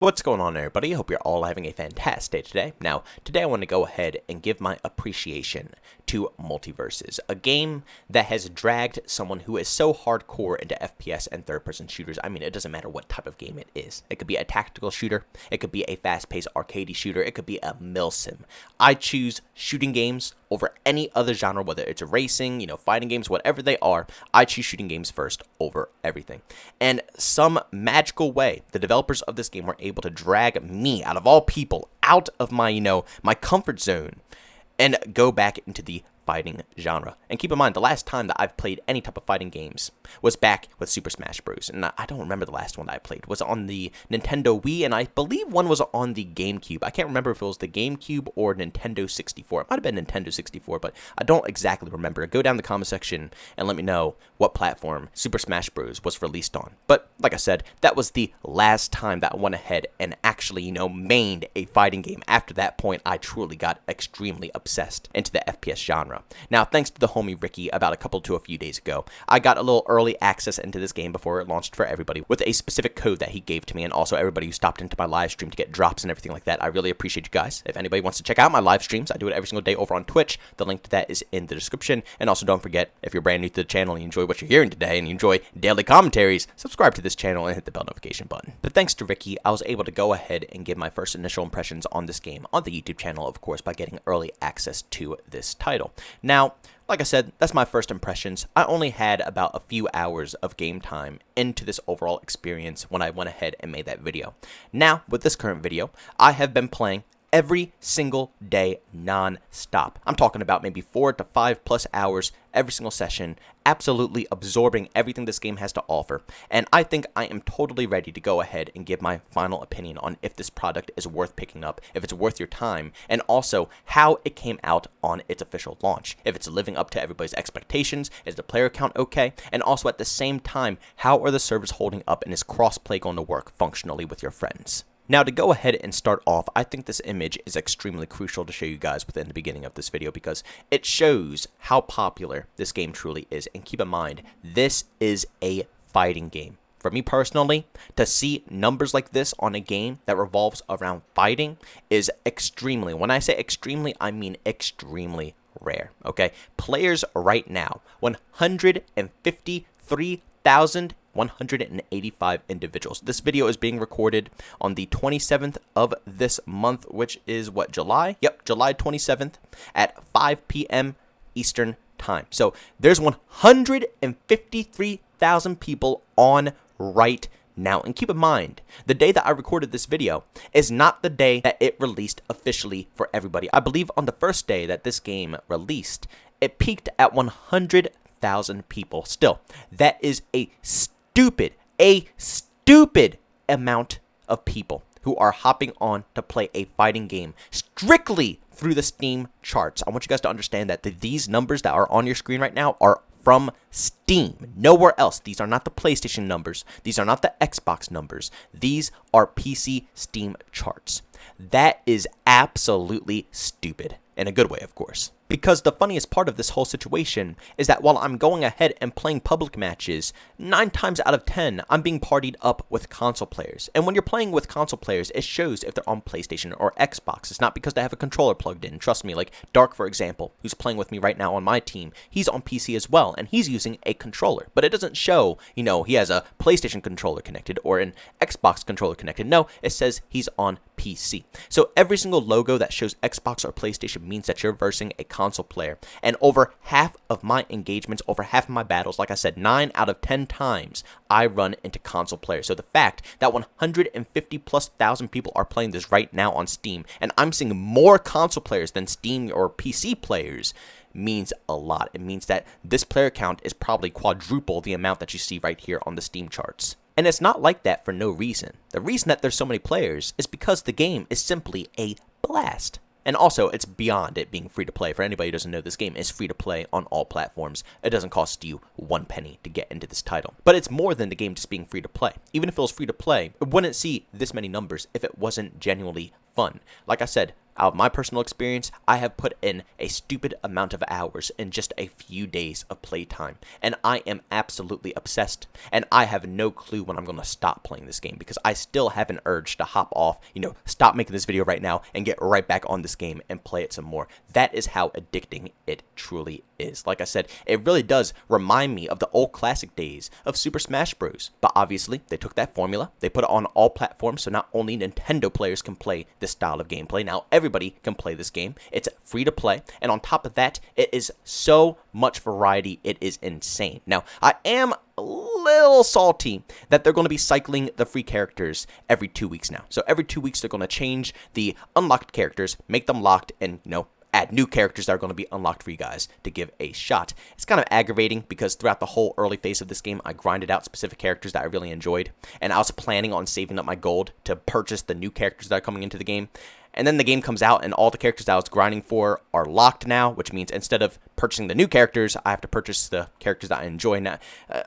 What's going on, everybody? I hope you're all having a fantastic day today. Now, today I want to go ahead and give my appreciation to Multiversus, a game that has dragged someone who is so hardcore into FPS and third-person shooters. I mean, it doesn't matter what type of game it is. It could be a tactical shooter, it could be a fast-paced arcade shooter, it could be a milsim. I choose shooting games over any other genre, whether it's racing, fighting games, whatever they are. I choose shooting games first over everything. And some magical way, the developers of this game were able to drag me, out of all people, out of my, my comfort zone and go back into the fighting genre. And keep in mind, the last time that I've played any type of fighting games was back with Super Smash Bros. And I don't remember the last one that I played. It was on the Nintendo Wii, and I believe one was on the GameCube. I can't remember if it was the GameCube or Nintendo 64. It might have been Nintendo 64, but I don't exactly remember. Go down in the comment section and let me know what platform Super Smash Bros. Was released on. But like I said, that was the last time that I went ahead and actually, mained a fighting game. After that point, I truly got extremely obsessed into the FPS genre. Now, thanks to the homie Ricky, about a few days ago, I got a little early access into this game before it launched for everybody with a specific code that he gave to me, and also everybody who stopped into my live stream to get drops and everything like that. I really appreciate you guys. If anybody wants to check out my live streams, I do it every single day over on Twitch. The link to that is in the description. And also don't forget, if you're brand new to the channel and you enjoy what you're hearing today and you enjoy daily commentaries, subscribe to this channel and hit the bell notification button. But thanks to Ricky, I was able to go ahead and give my first initial impressions on this game on the YouTube channel, of course, by getting early access to this title. Now, like I said, that's my first impressions. I only had about a few hours of game time into this overall experience when I went ahead and made that video. Now, with this current video, I have been playing every single day non-stop. I'm talking about maybe 4 to 5 plus hours every single session, absolutely absorbing everything this game has to offer. And I think I am totally ready to go ahead and give my final opinion on if this product is worth picking up, if it's worth your time, and also how it came out on its official launch. If it's living up to everybody's expectations, is the player count okay? And also at the same time, how are the servers holding up, and is crossplay going to work functionally with your friends? Now, to go ahead and start off, I think this image is extremely crucial to show you guys within the beginning of this video because it shows how popular this game truly is. And keep in mind, this is a fighting game. For me personally, to see numbers like this on a game that revolves around fighting is extremely, when I say extremely, I mean extremely rare, okay? Players right now, 153,185 individuals. This video is being recorded on the 27th of this month, which is what, July? Yep, July 27th at 5 p.m. Eastern time. So there's 153,000 people on right now. And keep in mind, the day that I recorded this video is not the day that it released officially for everybody. I believe on the first day that this game released, it peaked at 100,000 people. Still, that is a stupid amount of people who are hopping on to play a fighting game strictly through the Steam charts. I want you guys to understand that these numbers that are on your screen right now are from Steam, nowhere else. These are not the PlayStation numbers. These are not the Xbox numbers. These are PC Steam charts. That is absolutely stupid. In a good way, of course. Because the funniest part of this whole situation is that while I'm going ahead and playing public matches, 9 times out of 10, I'm being partied up with console players. And when you're playing with console players, it shows if they're on PlayStation or Xbox. It's not because they have a controller plugged in. Trust me, like Dark, for example, who's playing with me right now on my team, he's on PC as well, and he's using a controller. But it doesn't show, he has a PlayStation controller connected or an Xbox controller connected. No, it says he's on PC. So every single logo that shows Xbox or PlayStation means that you're versing a console player. And over half of my engagements, over half of my battles, like I said, 9 out of 10 times, I run into console players. So the fact that 150,000+ people are playing this right now on Steam, and I'm seeing more console players than Steam or PC players, means a lot. It means that this player count is probably quadruple the amount that you see right here on the Steam charts. And it's not like that for no reason. The reason that there's so many players is because the game is simply a blast. And also, it's beyond it being free to play. For anybody who doesn't know, this game is free to play on all platforms. It doesn't cost you 1 penny to get into this title. But it's more than the game just being free to play. Even if it was free to play, it wouldn't see this many numbers if it wasn't genuinely fun. Like I said, out of my personal experience, I have put in a stupid amount of hours in just a few days of playtime, and I am absolutely obsessed, and I have no clue when I'm going to stop playing this game, because I still have an urge to hop off, stop making this video right now and get right back on this game and play it some more. That is how addicting it truly is. Like I said, it really does remind me of the old classic days of Super Smash Bros. But obviously, they took that formula, they put it on all platforms, so not only Nintendo players can play this style of gameplay, now everybody can play this game. It's free to play, and on top of that, it is so much variety, it is insane. Now, I am a little salty that they're going to be cycling the free characters every 2 weeks now. So every 2 weeks, they're going to change the unlocked characters, make them locked, and, add new characters that are going to be unlocked for you guys to give a shot. It's kind of aggravating because throughout the whole early phase of this game, I grinded out specific characters that I really enjoyed, and I was planning on saving up my gold to purchase the new characters that are coming into the game. And then the game comes out, and all the characters that I was grinding for are locked now, which means instead of purchasing the new characters, I have to purchase the characters that I enjoy now.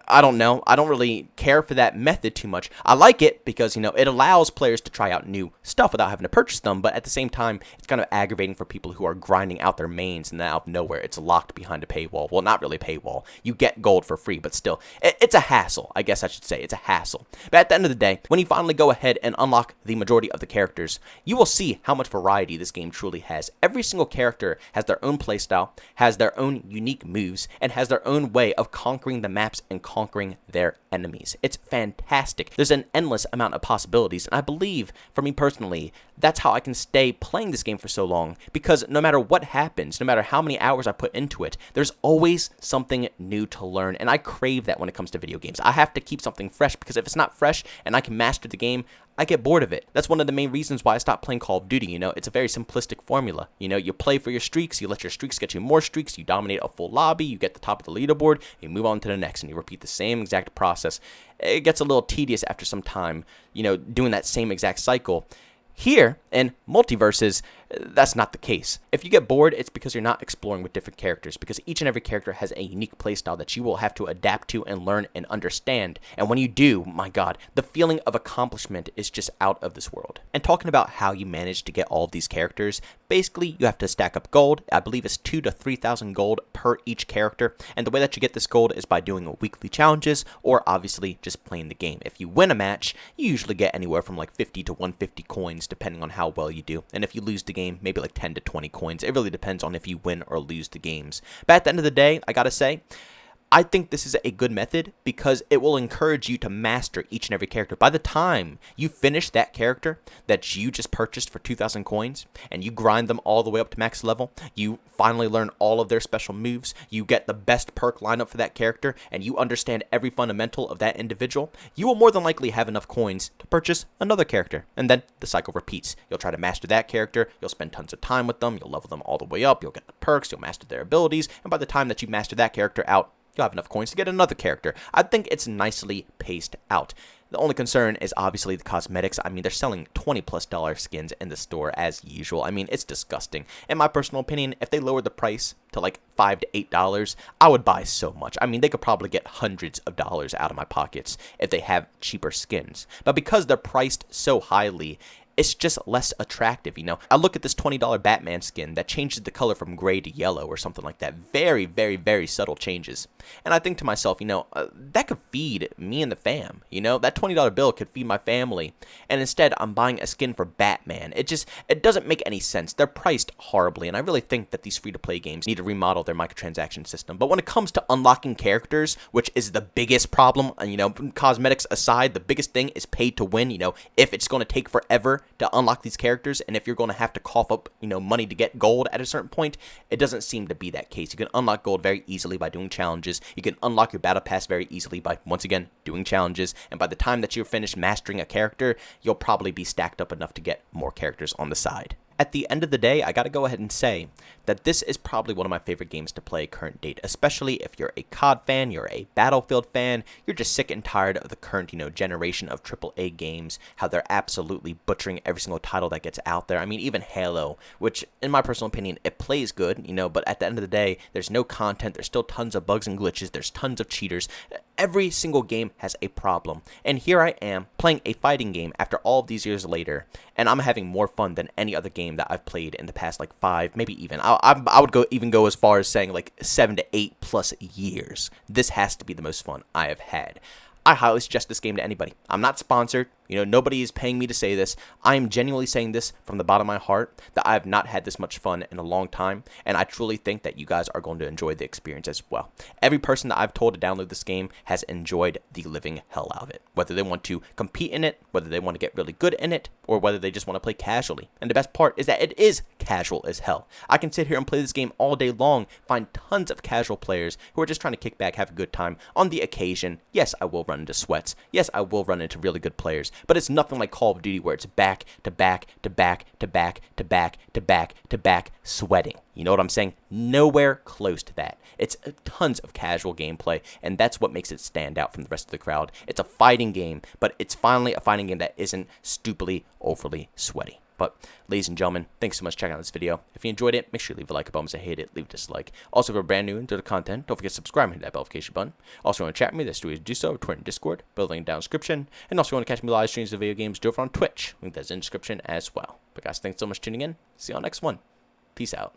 I don't know. I don't really care for that method too much. I like it because, it allows players to try out new stuff without having to purchase them, but at the same time, it's kind of aggravating for people who are grinding out their mains, and then out of nowhere, it's locked behind a paywall. Well, not really a paywall. You get gold for free, but still, it's a hassle, I guess I should say. It's a hassle. But at the end of the day, when you finally go ahead and unlock the majority of the characters, you will see how much variety this game truly has. Every single character has their own playstyle, has their own unique moves, and has their own way of conquering the maps and conquering their enemies. It's fantastic. There's an endless amount of possibilities, and I believe, for me personally, that's how I can stay playing this game for so long, because no matter what happens, no matter how many hours I put into it, there's always something new to learn, and I crave that when it comes to video games. I have to keep something fresh, because if it's not fresh and I can master the game, I get bored of it. That's one of the main reasons why I stopped playing Call of Duty. It's a very simplistic formula. You play for your streaks, you let your streaks get you more streaks, you dominate a full lobby, you get the top of the leaderboard, you move on to the next, and you repeat the same exact process. It gets a little tedious after some time, doing that same exact cycle. Here, in Multiversus, that's not the case. If you get bored, it's because you're not exploring with different characters, because each and every character has a unique playstyle that you will have to adapt to and learn and understand. And when you do, my god, the feeling of accomplishment is just out of this world. And talking about how you manage to get all of these characters, basically you have to stack up gold. I believe it's 2,000 to 3,000 gold per each character, and the way that you get this gold is by doing weekly challenges, or obviously just playing the game. If you win a match, you usually get anywhere from like 50 to 150 coins, depending on how well you do. And if you lose the game, maybe like 10 to 20 coins. It really depends on if you win or lose the games. But at the end of the day, I gotta say, I think this is a good method because it will encourage you to master each and every character. By the time you finish that character that you just purchased for 2,000 coins and you grind them all the way up to max level, you finally learn all of their special moves, you get the best perk lineup for that character, and you understand every fundamental of that individual, you will more than likely have enough coins to purchase another character. And then the cycle repeats. You'll try to master that character, you'll spend tons of time with them, you'll level them all the way up, you'll get the perks, you'll master their abilities, and by the time that you master that character out, you'll have enough coins to get another character. I think it's nicely paced out. The only concern is obviously the cosmetics. I mean, they're selling $20+ skins in the store as usual. I mean, it's disgusting. In my personal opinion, if they lowered the price to like $5 to $8, I would buy so much. I mean, they could probably get hundreds of dollars out of my pockets if they have cheaper skins. But because they're priced so highly, it's just less attractive, I look at this $20 Batman skin that changes the color from gray to yellow or something like that. Very, very, very subtle changes. And I think to myself, that could feed me and the fam, That $20 bill could feed my family. And instead, I'm buying a skin for Batman. It doesn't make any sense. They're priced horribly, and I really think that these free-to-play games need to remodel their microtransaction system. But when it comes to unlocking characters, which is the biggest problem, cosmetics aside, the biggest thing is pay to win, if it's going to take forever to unlock these characters, and if you're going to have to cough up, money to get gold at a certain point, it doesn't seem to be that case. You can unlock gold very easily by doing challenges. You can unlock your battle pass very easily by, once again, doing challenges, and by the time that you're finished mastering a character, you'll probably be stacked up enough to get more characters on the side. At the end of the day, I gotta go ahead and say that this is probably one of my favorite games to play current date, especially if you're a COD fan, you're a Battlefield fan, you're just sick and tired of the current, generation of AAA games, how they're absolutely butchering every single title that gets out there. I mean, even Halo, which, in my personal opinion, it plays good, but at the end of the day, there's no content, there's still tons of bugs and glitches, there's tons of cheaters. Every single game has a problem. And here I am, playing a fighting game after all of these years later, and I'm having more fun than any other game game that I've played in the past like 5, maybe even I would go as far as saying like 7 to 8 plus years. This has to be the most fun I have had. I highly suggest this game to anybody. I'm not sponsored. You know, nobody is paying me to say this. I am genuinely saying this from the bottom of my heart, that I have not had this much fun in a long time, and I truly think that you guys are going to enjoy the experience as well. Every person that I've told to download this game has enjoyed the living hell out of it, whether they want to compete in it, whether they want to get really good in it, or whether they just want to play casually. And the best part is that it is casual as hell. I can sit here and play this game all day long, find tons of casual players who are just trying to kick back, have a good time. On the occasion, yes, I will run into sweats. Yes, I will run into really good players, but it's nothing like Call of Duty where it's back to back to back to back to back to back to back sweating. You know what I'm saying? Nowhere close to that. It's tons of casual gameplay, and that's what makes it stand out from the rest of the crowd. It's a fighting game, but it's finally a fighting game that isn't stupidly overly sweaty. But, ladies and gentlemen, thanks so much for checking out this video. If you enjoyed it, make sure you leave a like button. If you hate it, leave a dislike. Also, if you're brand new into the content, don't forget to subscribe and hit that notification button. Also, if you want to chat with me, there's 2 ways to do so: Twitter and Discord, building down description. And also, if you want to catch me live streams of video games, do it on Twitch. Link that's in the description as well. But guys, thanks so much for tuning in. See you on the next one. Peace out.